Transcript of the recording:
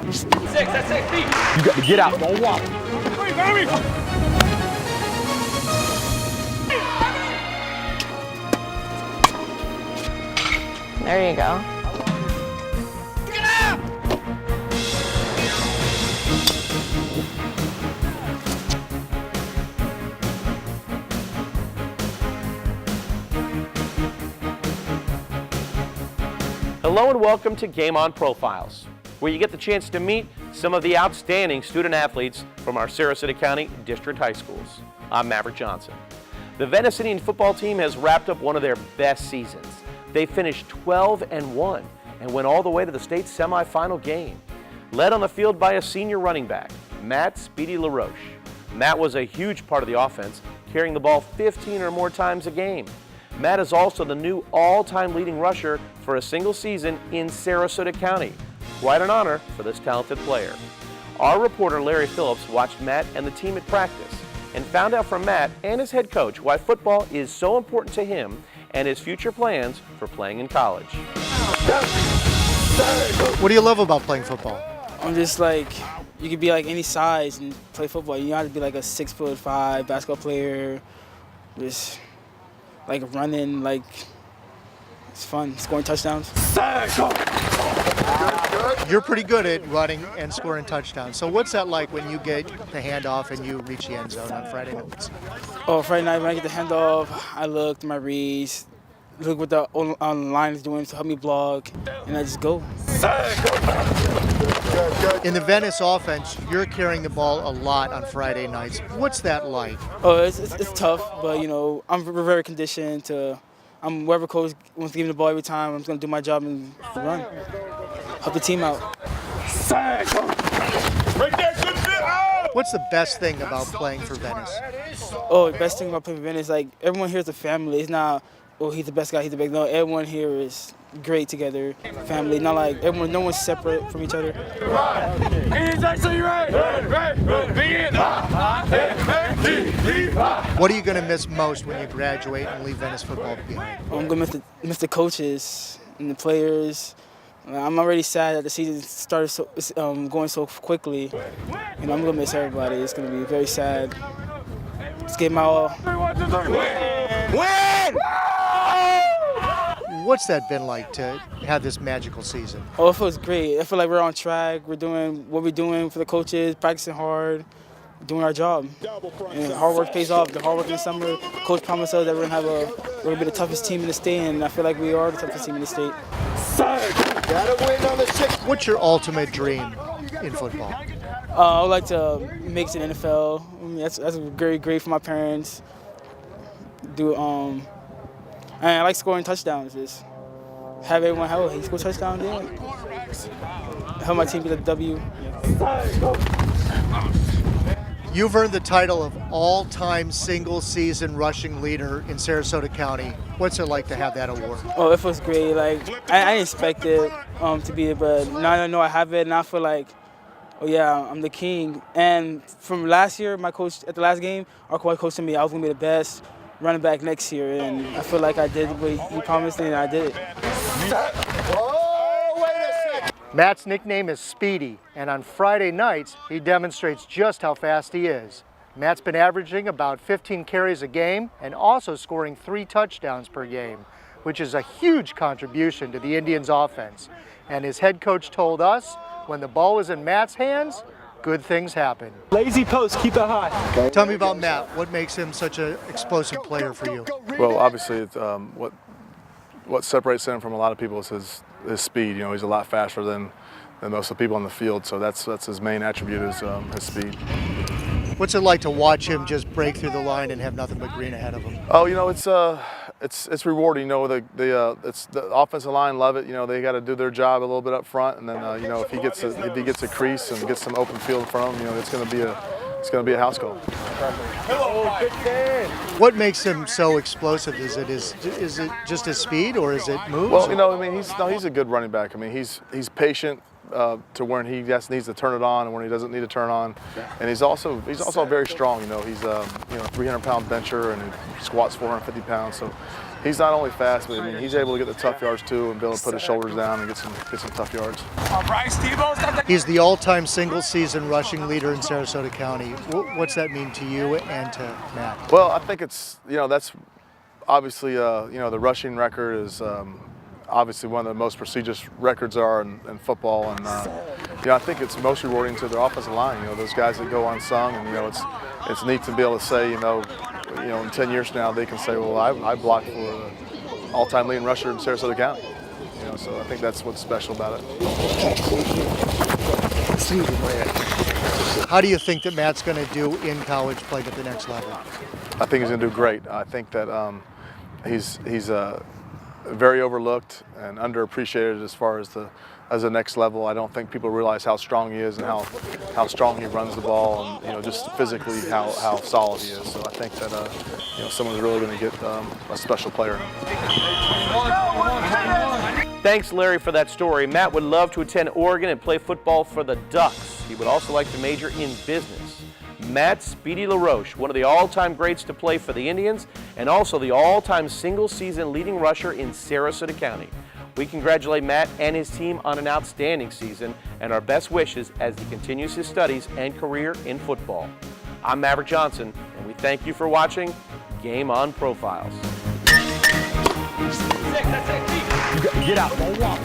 That's 6 feet. You got to get out. Don't walk. There you go. Hello and welcome to Game On Profiles, where you get the chance to meet some of the outstanding student athletes from our Sarasota County District High Schools. I'm Maverick Johnson. The Venice Indian football team has wrapped up one of their best seasons. They finished 12-1 and went all the way to the state semifinal game. Led on the field by a senior running back, Matt "Speedy" Laroche. Matt was a huge part of the offense, carrying the ball 15 or more times a game. Matt is also the new all-time leading rusher for a single season in Sarasota County. Quite an honor for this talented player. Our reporter Larry Phillips watched Matt and the team at practice and found out from Matt and his head coach why football is so important to him and his future plans for playing in college. What do you love about playing football? I'm just like, you could be like any size and play football. You don't have to be like a 6'5" basketball player, just like running, like it's fun, scoring touchdowns. You're pretty good at running and scoring touchdowns. So what's that like when you get the handoff and you reach the end zone on Friday nights? Oh, Friday night when I get the handoff, I look through my reads, look what the line is doing to help me block, and I just go. In the Venice offense, you're carrying the ball a lot on Friday nights. What's that like? Oh, it's tough, but you know, we're very conditioned to. Whoever coach wants to give me the ball every time, I'm just gonna do my job and run, help the team out. What's the best thing about playing for Venice? Oh, the best thing about playing for Venice, like everyone here is a family. It's not, oh, he's the best guy, he's the best. No, everyone here is great together, family. Not like everyone, no one's separate from each other. What are you going to miss most when you graduate and leave Venice football behind? I'm going to miss the coaches and the players. I'm already sad that the season started going so quickly. And I'm going to miss everybody. It's going to be very sad. Just give my all. Win! What's that been like to have this magical season? Oh, it feels great. I feel like we're on track. We're doing what we're doing for the coaches, practicing hard, doing our job. And hard work pays off. The hard work in the summer, coach promised us that we're gonna be the toughest team in the state, and I feel like we are the toughest team in the state. What's your ultimate dream in football? I would like to make it to the NFL. I mean, that's very great for my parents. And I like scoring touchdowns. Just have everyone he score touchdowns, yeah. Help my team get a W. You've earned the title of all-time single-season rushing leader in Sarasota County. What's it like to have that award? Oh, it feels great. Like I didn't expect it to be it, but now I know I have it, and I feel like, oh yeah, I'm the king. And from last year, my coach at the last game, our coach told me I was gonna be the best running back next year, and I feel like I did what he promised me, and I did it. Matt's nickname is Speedy, and on Friday nights, he demonstrates just how fast he is. Matt's been averaging about 15 carries a game and also scoring 3 touchdowns per game, which is a huge contribution to the Indians' offense. And his head coach told us, when the ball was in Matt's hands, good things happen. Lazy post, keep it high. Tell me about Matt. What makes him such an explosive player for you? Well, obviously, it's, what separates him from a lot of people is his speed. You know, he's a lot faster than most of the people on the field, so that's his main attribute is his speed. What's it like to watch him just break through the line and have nothing but green ahead of him? Oh, you know, it's rewarding. You know, the offensive line love it. You know, they got to do their job a little bit up front, and then you know, if he gets a crease and gets some open field in front of him, you know, it's going to be a house call. What makes him so explosive? Is it just his speed, or is it moves? Well, you know, I mean, he's a good running back. I mean, he's patient to when he just needs to turn it on and when he doesn't need to turn on, and he's also very strong. You know, he's 300-pound bencher and he squats 450 pounds. So He's not only fast, but I mean, he's able to get the tough yards too and be able to put his shoulders down and get some tough yards. He's the all-time single-season rushing leader in Sarasota County. What's that mean to you and to Matt? Well, I think it's, that's obviously, the rushing record is obviously one of the most prestigious records are in football, and I think it's most rewarding to their offensive line. Those guys that go unsung, and it's neat to be able to say, in 10 years from now they can say, well, I blocked for the all-time leading rusher in Sarasota County. So I think that's what's special about it. How do you think that Matt's going to do in college, playing at the next level? I think he's going to do great. I think that he's very overlooked and underappreciated as far as the next level. I don't think people realize how strong he is and how strong he runs the ball, and just physically how solid he is. So I think that someone's really going to get a special player. Thanks, Larry, for that story. Matt would love to attend Oregon and play football for the Ducks. He would also like to major in business. Matt Speedy Laroche, one of the all-time greats to play for the Indians and also the all-time single-season leading rusher in Sarasota County. We congratulate Matt and his team on an outstanding season and our best wishes as he continues his studies and career in football. I'm Maverick Johnson, and we thank you for watching Game On Profiles. Get out. Don't walk.